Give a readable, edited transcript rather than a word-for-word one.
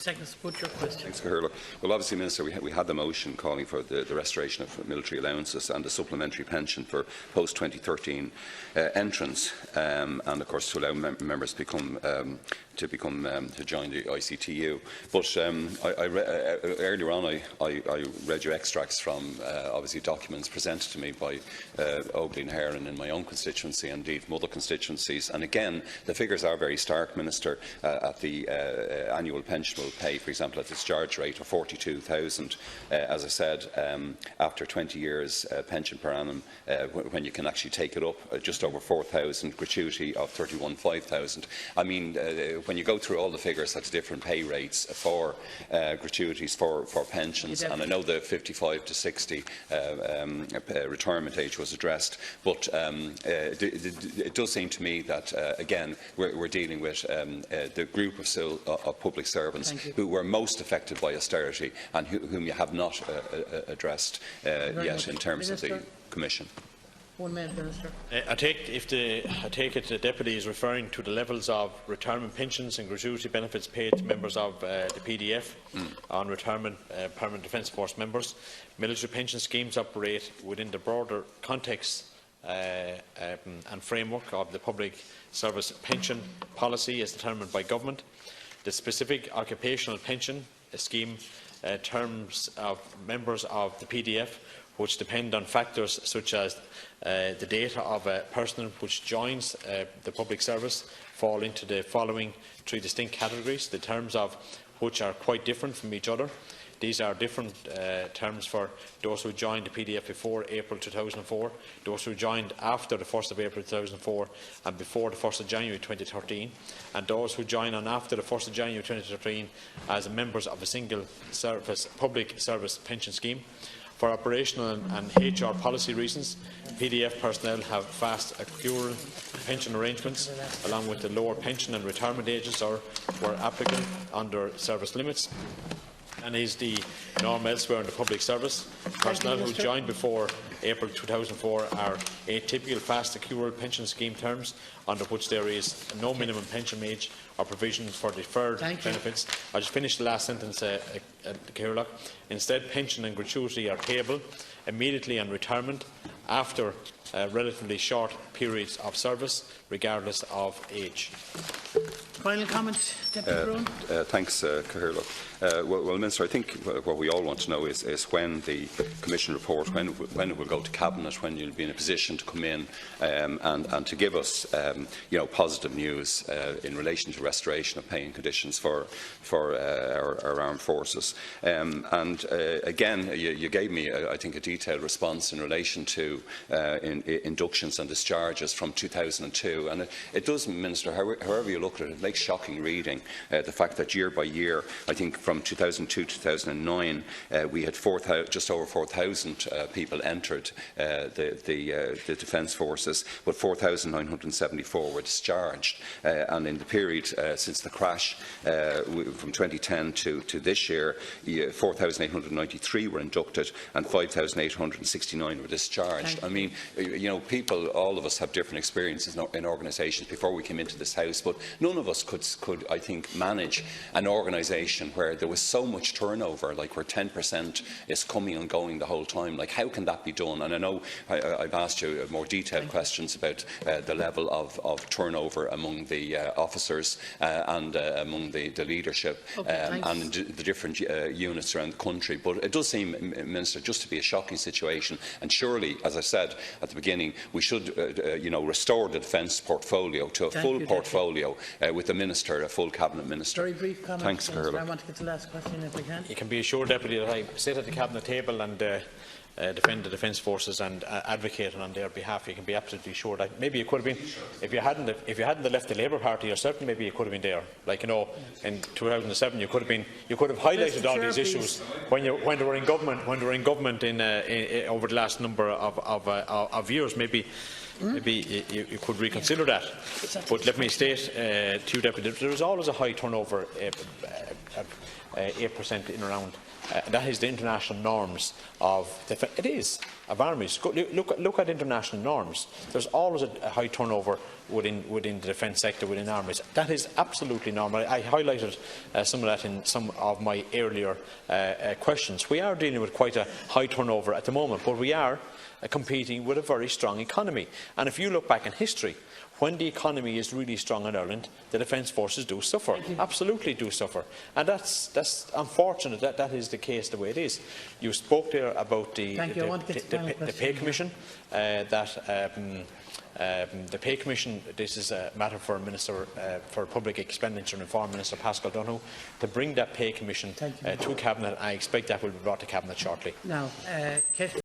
Seconds to put your question. Thanks, Cahir. Well, obviously, Minister, we had the motion calling for the restoration of military allowances and the supplementary pension for post-2013 entrants, and of course to allow members to join the ICTU. But earlier on, I read you extracts from obviously documents presented to me by Oakley and Heron in my own constituency and indeed from other constituencies. And again, the figures are very stark, Minister. At the annual pension pay, for example, at discharge rate of 42,000, as I said, after 20 years pension per annum, when you can actually take it up, just over 4,000, gratuity of 31,500. I mean, when you go through all the figures, that's different pay rates for gratuities for pensions, and I know the 55 to 60 retirement age was addressed, but it does seem to me that, again, we're dealing with the group of public servants who were most affected by austerity and whom you have not addressed yet in terms of the Commission. 1 minute, Minister. I take it the Deputy is referring to the levels of retirement pensions and gratuity benefits paid to members of the PDF on retirement Permanent Defence Force members. Military pension schemes operate within the broader context and framework of the public service pension policy as determined by government. The specific occupational pension scheme terms of members of the PDF, which depend on factors such as the data of a person which joins the public service, fall into the following 3 distinct categories, the terms of which are quite different from each other. These are different terms for those who joined the PDF before April 2004, those who joined after the 1st of April 2004 and before the 1st of January 2013, and those who join on after the 1st of January 2013 as members of a single public service pension scheme. For operational and HR policy reasons, PDF personnel have fast accrual pension arrangements, along with the lower pension and retirement ages or were applicable under service limits, and is the norm elsewhere in the public service. Personnel who joined before April 2004 are atypical fast accrual pension scheme terms, under which there is no minimum pension age or provision for deferred benefits. I just finished the last sentence, Cahir. Instead, pension and gratuity are payable immediately on retirement after relatively short periods of service, regardless of age. Final comment, Deputy Broughan. Thanks, Cahir. Well, Minister, I think what we all want to know is when the Commission report, when it will go to Cabinet, when you'll be in a position to come in and to give us positive news in relation to restoration of paying conditions for our armed forces. Again, you gave me, I think, a detailed response in relation to inductions and discharges from 2002, and it does, Minister, however you look at it, it makes shocking reading the fact that year by year, I think from 2002 to 2009, we had just over 4,000 people entered the Defence Forces, but 4,974 were discharged. And in the period since the crash, from 2010 to this year, 4,893 were inducted and 5,869 were discharged. I mean, people, all of us have different experiences in organisations before we came into this House, but none of us could, I think, manage an organisation where there was so much turnover, like where 10% is coming and going the whole time. Like, how can that be done? And I know I've asked you more detailed questions about the level of turnover among the officers and among the leadership and the different units around the country. But it does seem, Minister, just to be a shocking situation. And surely, as I said at the beginning, we should restore the defence portfolio to a full portfolio with the Minister, a full Cabinet Minister. Very brief comment. Thanks, Minister. I want to get to the last question if I can. You can be assured, Deputy, that I sit at the Cabinet table and defend the Defence Forces and advocate on their behalf. You can be absolutely sure that maybe you could have been, if you hadn't left the Labour Party yourself, maybe you could have been there. Like, in 2007, you could have highlighted all these issues when they were in government. When they were in government over the last number of years, maybe. Maybe you could reconsider that. But let me state to you, Deputy, there is always a high turnover 8% in around. That is the international norms of it is of armies. Look at international norms. There's always a high turnover within the defence sector, within armies. That is absolutely normal. I highlighted some of that in some of my earlier questions. We are dealing with quite a high turnover at the moment, but we are competing with a very strong economy. And if you look back in history, when the economy is really strong in Ireland, the defence forces do suffer, absolutely do suffer. And that's unfortunate that that is the case the way it is. You spoke there about the pay commission, the pay commission. This is a matter for Minister for Public Expenditure and Foreign Minister Pascal Donoghue to bring that pay commission to Cabinet. I expect that will be brought to Cabinet shortly. Now,